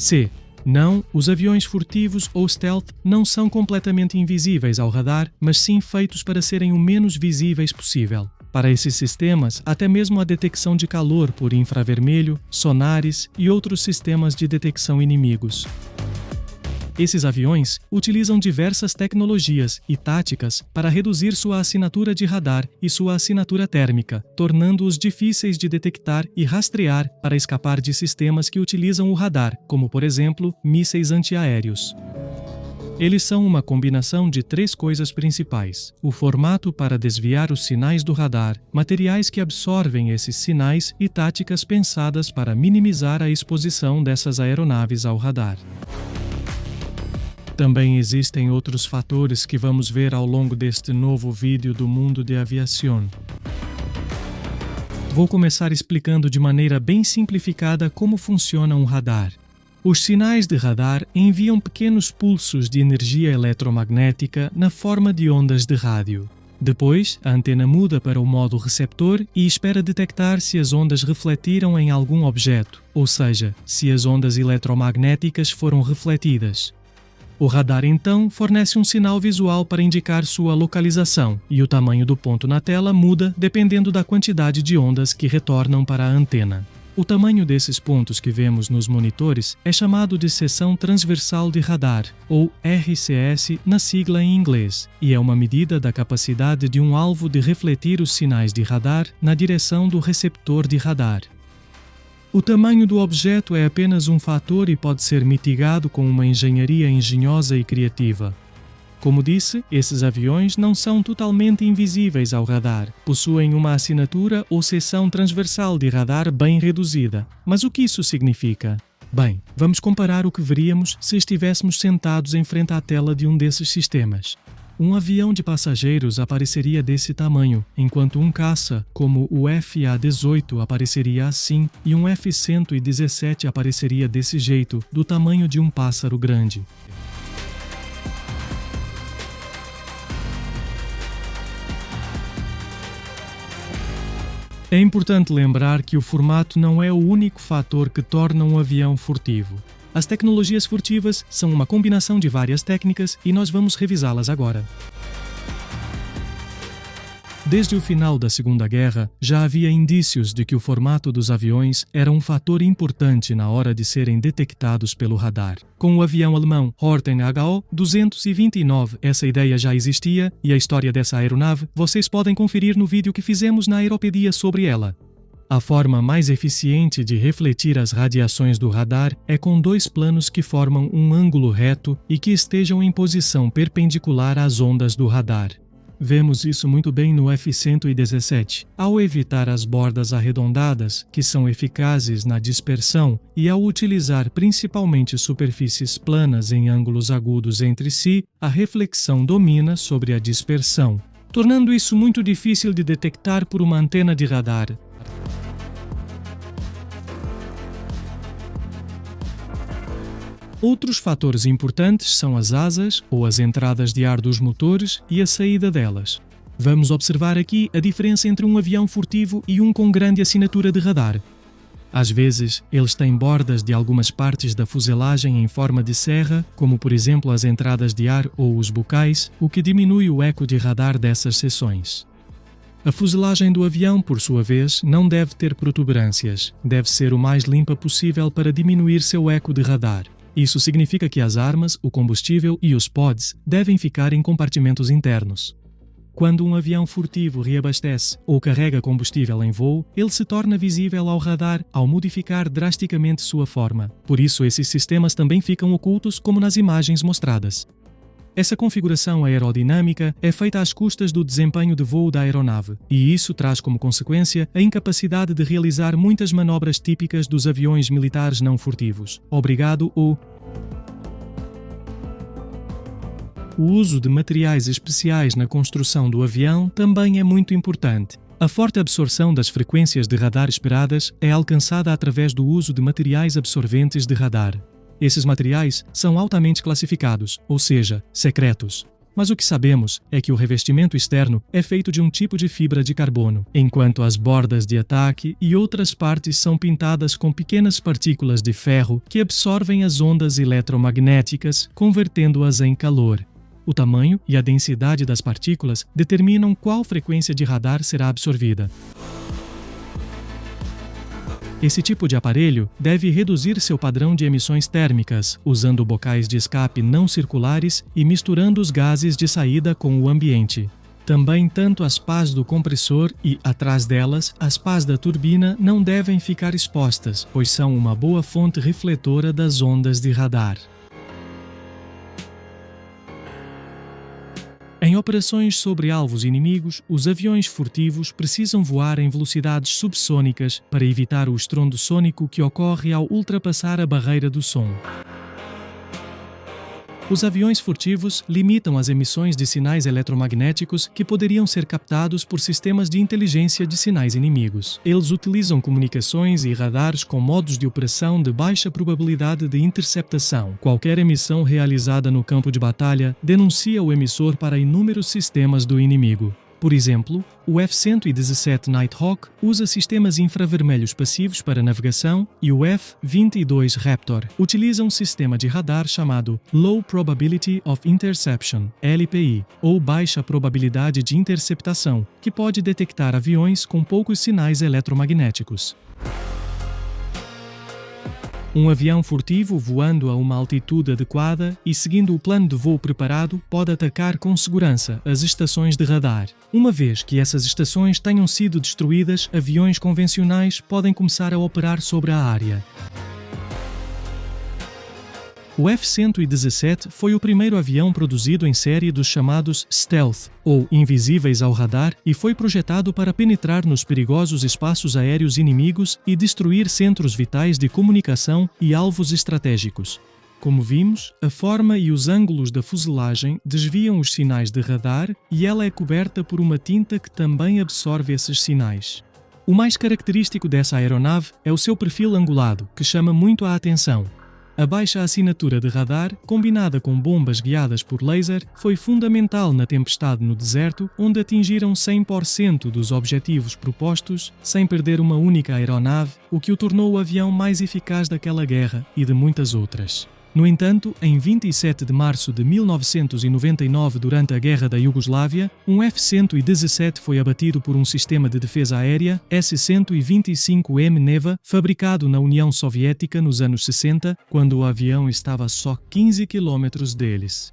C. Não, os aviões furtivos ou stealth não são completamente invisíveis ao radar, mas sim feitos para serem o menos visíveis possível. Para esses sistemas, até mesmo a detecção de calor por infravermelho, sonares e outros sistemas de detecção inimigos. Esses aviões utilizam diversas tecnologias e táticas para reduzir sua assinatura de radar e sua assinatura térmica, tornando-os difíceis de detectar e rastrear para escapar de sistemas que utilizam o radar, como, por exemplo, mísseis antiaéreos. Eles são uma combinação de 3 coisas principais: o formato para desviar os sinais do radar, materiais que absorvem esses sinais e táticas pensadas para minimizar a exposição dessas aeronaves ao radar. Também existem outros fatores que vamos ver ao longo deste novo vídeo do mundo de aviação. Vou começar explicando de maneira bem simplificada como funciona um radar. Os sinais de radar enviam pequenos pulsos de energia eletromagnética na forma de ondas de rádio. Depois, a antena muda para o modo receptor e espera detectar se as ondas refletiram em algum objeto, ou seja, se as ondas eletromagnéticas foram refletidas. O radar, então, fornece um sinal visual para indicar sua localização, e o tamanho do ponto na tela muda dependendo da quantidade de ondas que retornam para a antena. O tamanho desses pontos que vemos nos monitores é chamado de seção transversal de radar, ou RCS na sigla em inglês, e é uma medida da capacidade de um alvo de refletir os sinais de radar na direção do receptor de radar. O tamanho do objeto é apenas um fator e pode ser mitigado com uma engenharia engenhosa e criativa. Como disse, esses aviões não são totalmente invisíveis ao radar, possuem uma assinatura ou seção transversal de radar bem reduzida. Mas o que isso significa? Bem, vamos comparar o que veríamos se estivéssemos sentados em frente à tela de um desses sistemas. Um avião de passageiros apareceria desse tamanho, enquanto um caça, como o FA-18, apareceria assim, e um F-117 apareceria desse jeito, do tamanho de um pássaro grande. É importante lembrar que o formato não é o único fator que torna um avião furtivo. As tecnologias furtivas são uma combinação de várias técnicas e nós vamos revisá-las agora. Desde o final da Segunda Guerra, já havia indícios de que o formato dos aviões era um fator importante na hora de serem detectados pelo radar. Com o avião alemão Horten HO-229, essa ideia já existia e a história dessa aeronave vocês podem conferir no vídeo que fizemos na Aeropedia sobre ela. A forma mais eficiente de refletir as radiações do radar é com 2 planos que formam um ângulo reto e que estejam em posição perpendicular às ondas do radar. Vemos isso muito bem no F-117, ao evitar as bordas arredondadas, que são eficazes na dispersão, e ao utilizar principalmente superfícies planas em ângulos agudos entre si, a reflexão domina sobre a dispersão, tornando isso muito difícil de detectar por uma antena de radar. Outros fatores importantes são as asas, ou as entradas de ar dos motores, e a saída delas. Vamos observar aqui a diferença entre um avião furtivo e um com grande assinatura de radar. Às vezes, eles têm bordas de algumas partes da fuselagem em forma de serra, como por exemplo as entradas de ar ou os bocais, o que diminui o eco de radar dessas seções. A fuselagem do avião, por sua vez, não deve ter protuberâncias. Deve ser o mais limpa possível para diminuir seu eco de radar. Isso significa que as armas, o combustível e os pods devem ficar em compartimentos internos. Quando um avião furtivo reabastece ou carrega combustível em voo, ele se torna visível ao radar ao modificar drasticamente sua forma. Por isso, esses sistemas também ficam ocultos, como nas imagens mostradas. Essa configuração aerodinâmica é feita às custas do desempenho de voo da aeronave, e isso traz como consequência a incapacidade de realizar muitas manobras típicas dos aviões militares não furtivos. Obrigado. O uso de materiais especiais na construção do avião também é muito importante. A forte absorção das frequências de radar esperadas é alcançada através do uso de materiais absorventes de radar. Esses materiais são altamente classificados, ou seja, secretos. Mas o que sabemos é que o revestimento externo é feito de um tipo de fibra de carbono, enquanto as bordas de ataque e outras partes são pintadas com pequenas partículas de ferro que absorvem as ondas eletromagnéticas, convertendo-as em calor. O tamanho e a densidade das partículas determinam qual frequência de radar será absorvida. Esse tipo de aparelho deve reduzir seu padrão de emissões térmicas, usando bocais de escape não circulares e misturando os gases de saída com o ambiente. Também tanto as pás do compressor e, atrás delas, as pás da turbina não devem ficar expostas, pois são uma boa fonte refletora das ondas de radar. Em operações sobre alvos inimigos, os aviões furtivos precisam voar em velocidades subsônicas para evitar o estrondo sônico que ocorre ao ultrapassar a barreira do som. Os aviões furtivos limitam as emissões de sinais eletromagnéticos que poderiam ser captados por sistemas de inteligência de sinais inimigos. Eles utilizam comunicações e radares com modos de operação de baixa probabilidade de interceptação. Qualquer emissão realizada no campo de batalha denuncia o emissor para inúmeros sistemas do inimigo. Por exemplo, o F-117 Nighthawk usa sistemas infravermelhos passivos para navegação e o F-22 Raptor utiliza um sistema de radar chamado Low Probability of Interception, LPI, ou baixa probabilidade de interceptação, que pode detectar aviões com poucos sinais eletromagnéticos. Um avião furtivo voando a uma altitude adequada e seguindo o plano de voo preparado pode atacar com segurança as estações de radar. Uma vez que essas estações tenham sido destruídas, aviões convencionais podem começar a operar sobre a área. O F-117 foi o primeiro avião produzido em série dos chamados stealth, ou invisíveis ao radar, e foi projetado para penetrar nos perigosos espaços aéreos inimigos e destruir centros vitais de comunicação e alvos estratégicos. Como vimos, a forma e os ângulos da fuselagem desviam os sinais de radar e ela é coberta por uma tinta que também absorve esses sinais. O mais característico dessa aeronave é o seu perfil angulado, que chama muito a atenção. A baixa assinatura de radar, combinada com bombas guiadas por laser, foi fundamental na tempestade no deserto, onde atingiram 100% dos objetivos propostos, sem perder uma única aeronave, o que o tornou o avião mais eficaz daquela guerra e de muitas outras. No entanto, em 27 de março de 1999, durante a Guerra da Iugoslávia, um F-117 foi abatido por um sistema de defesa aérea S-125M Neva, fabricado na União Soviética nos anos 60, quando o avião estava a só 15 quilômetros deles.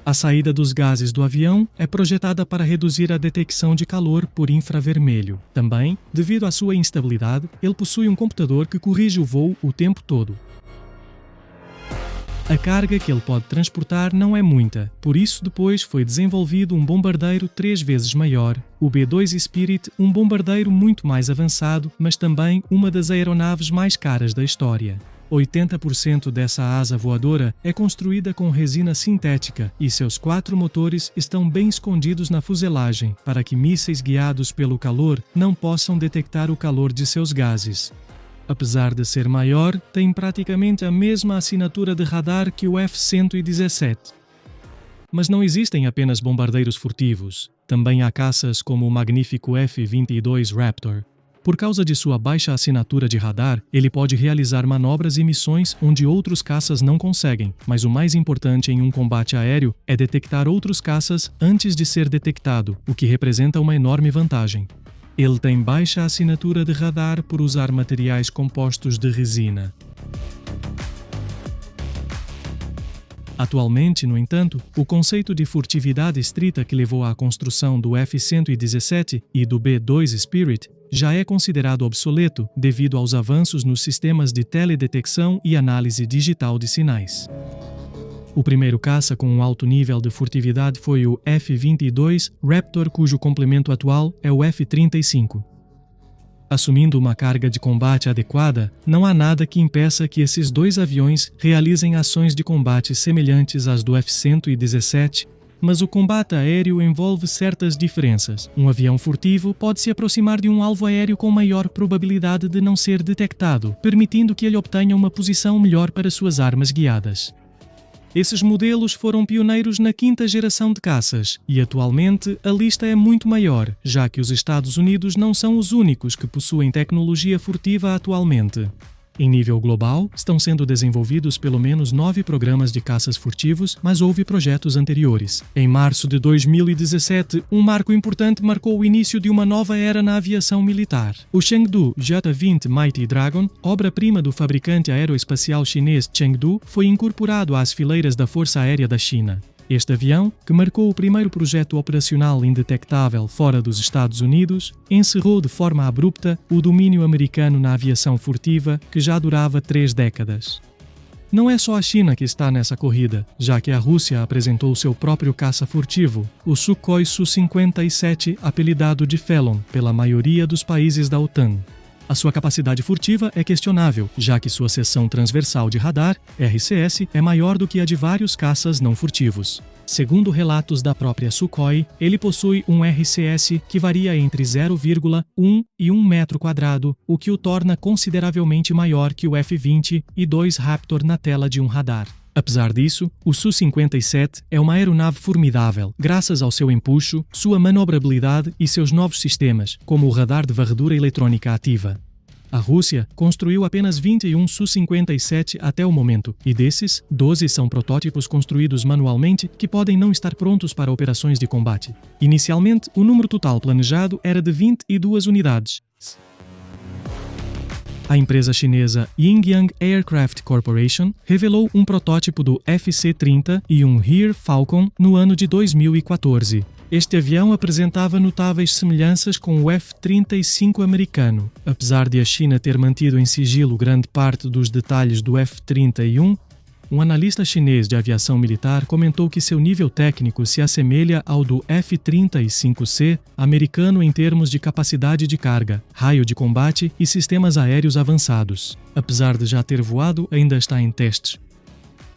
A saída dos gases do avião é projetada para reduzir a detecção de calor por infravermelho. Também, devido à sua instabilidade, ele possui um computador que corrige o voo o tempo todo. A carga que ele pode transportar não é muita, por isso depois foi desenvolvido um bombardeiro 3 vezes maior, o B-2 Spirit, um bombardeiro muito mais avançado, mas também uma das aeronaves mais caras da história. 80% dessa asa voadora é construída com resina sintética e seus 4 motores estão bem escondidos na fuselagem para que mísseis guiados pelo calor não possam detectar o calor de seus gases. Apesar de ser maior, tem praticamente a mesma assinatura de radar que o F-117. Mas não existem apenas bombardeiros furtivos. Também há caças como o magnífico F-22 Raptor. Por causa de sua baixa assinatura de radar, ele pode realizar manobras e missões onde outros caças não conseguem, mas o mais importante em um combate aéreo é detectar outros caças antes de ser detectado, o que representa uma enorme vantagem. Ele tem baixa assinatura de radar por usar materiais compostos de resina. Atualmente, no entanto, o conceito de furtividade estrita que levou à construção do F-117 e do B-2 Spirit já é considerado obsoleto devido aos avanços nos sistemas de teledetecção e análise digital de sinais. O primeiro caça com um alto nível de furtividade foi o F-22 Raptor, cujo complemento atual é o F-35. Assumindo uma carga de combate adequada, não há nada que impeça que esses dois aviões realizem ações de combate semelhantes às do F-117, mas o combate aéreo envolve certas diferenças. Um avião furtivo pode se aproximar de um alvo aéreo com maior probabilidade de não ser detectado, permitindo que ele obtenha uma posição melhor para suas armas guiadas. Esses modelos foram pioneiros na quinta geração de caças e, atualmente, a lista é muito maior, já que os Estados Unidos não são os únicos que possuem tecnologia furtiva atualmente. Em nível global, estão sendo desenvolvidos pelo menos 9 programas de caças furtivos, mas houve projetos anteriores. Em março de 2017, um marco importante marcou o início de uma nova era na aviação militar. O Chengdu J-20 Mighty Dragon, obra-prima do fabricante aeroespacial chinês Chengdu, foi incorporado às fileiras da Força Aérea da China. Este avião, que marcou o primeiro projeto operacional indetectável fora dos Estados Unidos, encerrou de forma abrupta o domínio americano na aviação furtiva, que já durava 3 décadas. Não é só a China que está nessa corrida, já que a Rússia apresentou seu próprio caça furtivo, o Sukhoi Su-57, apelidado de Felon pela maioria dos países da OTAN. A sua capacidade furtiva é questionável, já que sua seção transversal de radar, RCS, é maior do que a de vários caças não furtivos. Segundo relatos da própria Sukhoi, ele possui um RCS que varia entre 0,1 e 1 metro quadrado, o que o torna consideravelmente maior que o F-20 e 2 Raptor na tela de um radar. Apesar disso, o Su-57 é uma aeronave formidável, graças ao seu empuxo, sua manobrabilidade e seus novos sistemas, como o radar de varredura eletrônica ativa. A Rússia construiu apenas 21 Su-57 até o momento, e desses, 12 são protótipos construídos manualmente que podem não estar prontos para operações de combate. Inicialmente, o número total planejado era de 22 unidades. A empresa chinesa Yingyang Aircraft Corporation revelou um protótipo do FC-30 e um Heer Falcon no ano de 2014. Este avião apresentava notáveis semelhanças com o F-35 americano. Apesar de a China ter mantido em sigilo grande parte dos detalhes do F-31, um analista chinês de aviação militar comentou que seu nível técnico se assemelha ao do F-35C americano em termos de capacidade de carga, raio de combate e sistemas aéreos avançados. Apesar de já ter voado, ainda está em testes.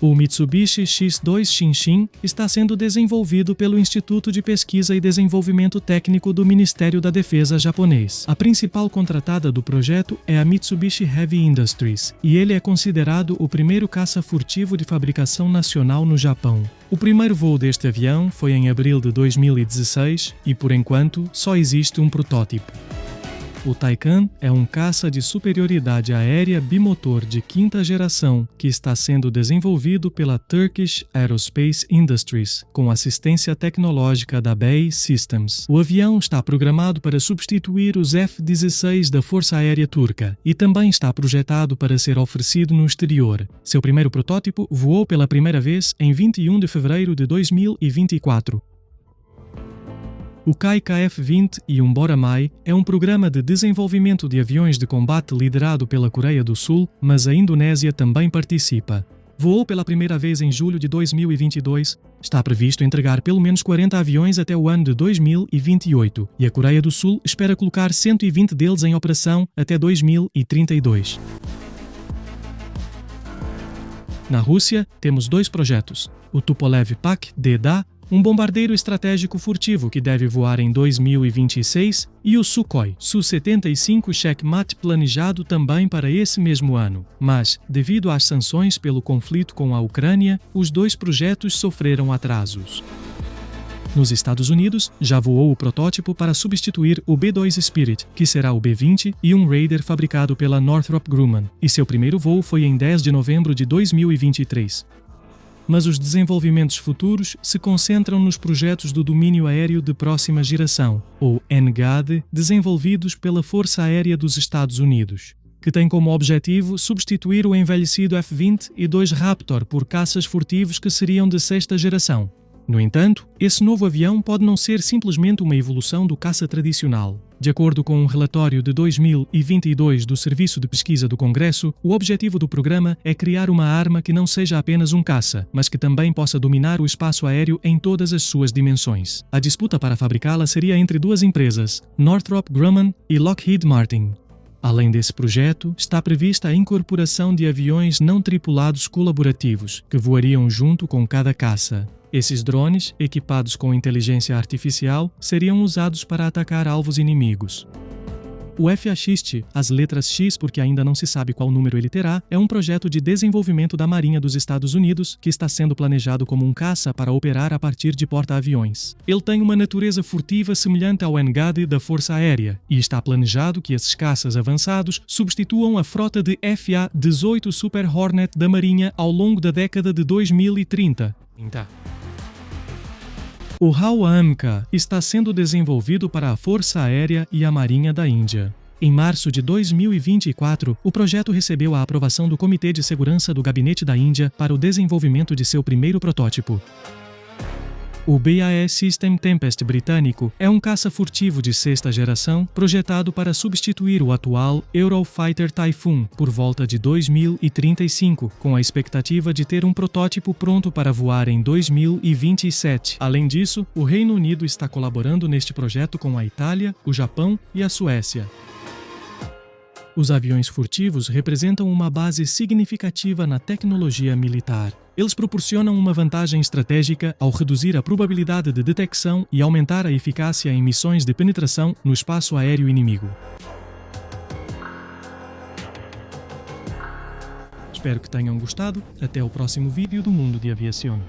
O Mitsubishi X2 Shinshin está sendo desenvolvido pelo Instituto de Pesquisa e Desenvolvimento Técnico do Ministério da Defesa japonês. A principal contratada do projeto é a Mitsubishi Heavy Industries, e ele é considerado o primeiro caça furtivo de fabricação nacional no Japão. O primeiro voo deste avião foi em abril de 2016 e, por enquanto, só existe um protótipo. O Taycan é um caça de superioridade aérea bimotor de quinta geração que está sendo desenvolvido pela Turkish Aerospace Industries, com assistência tecnológica da BAE Systems. O avião está programado para substituir os F-16 da Força Aérea Turca e também está projetado para ser oferecido no exterior. Seu primeiro protótipo voou pela primeira vez em 21 de fevereiro de 2024. O Kai KF-20 e um Boramai é um programa de desenvolvimento de aviões de combate liderado pela Coreia do Sul, mas a Indonésia também participa. Voou pela primeira vez em julho de 2022, está previsto entregar pelo menos 40 aviões até o ano de 2028 e a Coreia do Sul espera colocar 120 deles em operação até 2032. Na Rússia, temos 2 projetos, o Tupolev Pak-D-Da, um bombardeiro estratégico furtivo que deve voar em 2026, e o Sukhoi Su-75 Checkmate planejado também para esse mesmo ano. Mas, devido às sanções pelo conflito com a Ucrânia, os 2 projetos sofreram atrasos. Nos Estados Unidos, já voou o protótipo para substituir o B-2 Spirit, que será o B-20 e um Raider fabricado pela Northrop Grumman, e seu primeiro voo foi em 10 de novembro de 2023. Mas os desenvolvimentos futuros se concentram nos projetos do domínio aéreo de próxima geração, ou NGAD, desenvolvidos pela Força Aérea dos Estados Unidos, que tem como objetivo substituir o envelhecido F-20 e 2 Raptor por caças furtivos que seriam de 6ª geração. No entanto, esse novo avião pode não ser simplesmente uma evolução do caça tradicional. De acordo com um relatório de 2022 do Serviço de Pesquisa do Congresso, o objetivo do programa é criar uma arma que não seja apenas um caça, mas que também possa dominar o espaço aéreo em todas as suas dimensões. A disputa para fabricá-la seria entre 2 empresas, Northrop Grumman e Lockheed Martin. Além desse projeto, está prevista a incorporação de aviões não tripulados colaborativos, que voariam junto com cada caça. Esses drones, equipados com inteligência artificial, seriam usados para atacar alvos inimigos. O FAXT, as letras X porque ainda não se sabe qual número ele terá, é um projeto de desenvolvimento da Marinha dos Estados Unidos que está sendo planejado como um caça para operar a partir de porta-aviões. Ele tem uma natureza furtiva semelhante ao NGAD da Força Aérea e está planejado que esses caças avançados substituam a frota de FA-18 Super Hornet da Marinha ao longo da década de 2030. O HAL-AMCA está sendo desenvolvido para a Força Aérea e a Marinha da Índia. Em março de 2024, o projeto recebeu a aprovação do Comitê de Segurança do Gabinete da Índia para o desenvolvimento de seu primeiro protótipo. O BAE System Tempest britânico é um caça furtivo de sexta geração projetado para substituir o atual Eurofighter Typhoon por volta de 2035, com a expectativa de ter um protótipo pronto para voar em 2027. Além disso, o Reino Unido está colaborando neste projeto com a Itália, o Japão e a Suécia. Os aviões furtivos representam uma base significativa na tecnologia militar. Eles proporcionam uma vantagem estratégica ao reduzir a probabilidade de detecção e aumentar a eficácia em missões de penetração no espaço aéreo inimigo. Espero que tenham gostado. Até o próximo vídeo do Mundo de Aviação.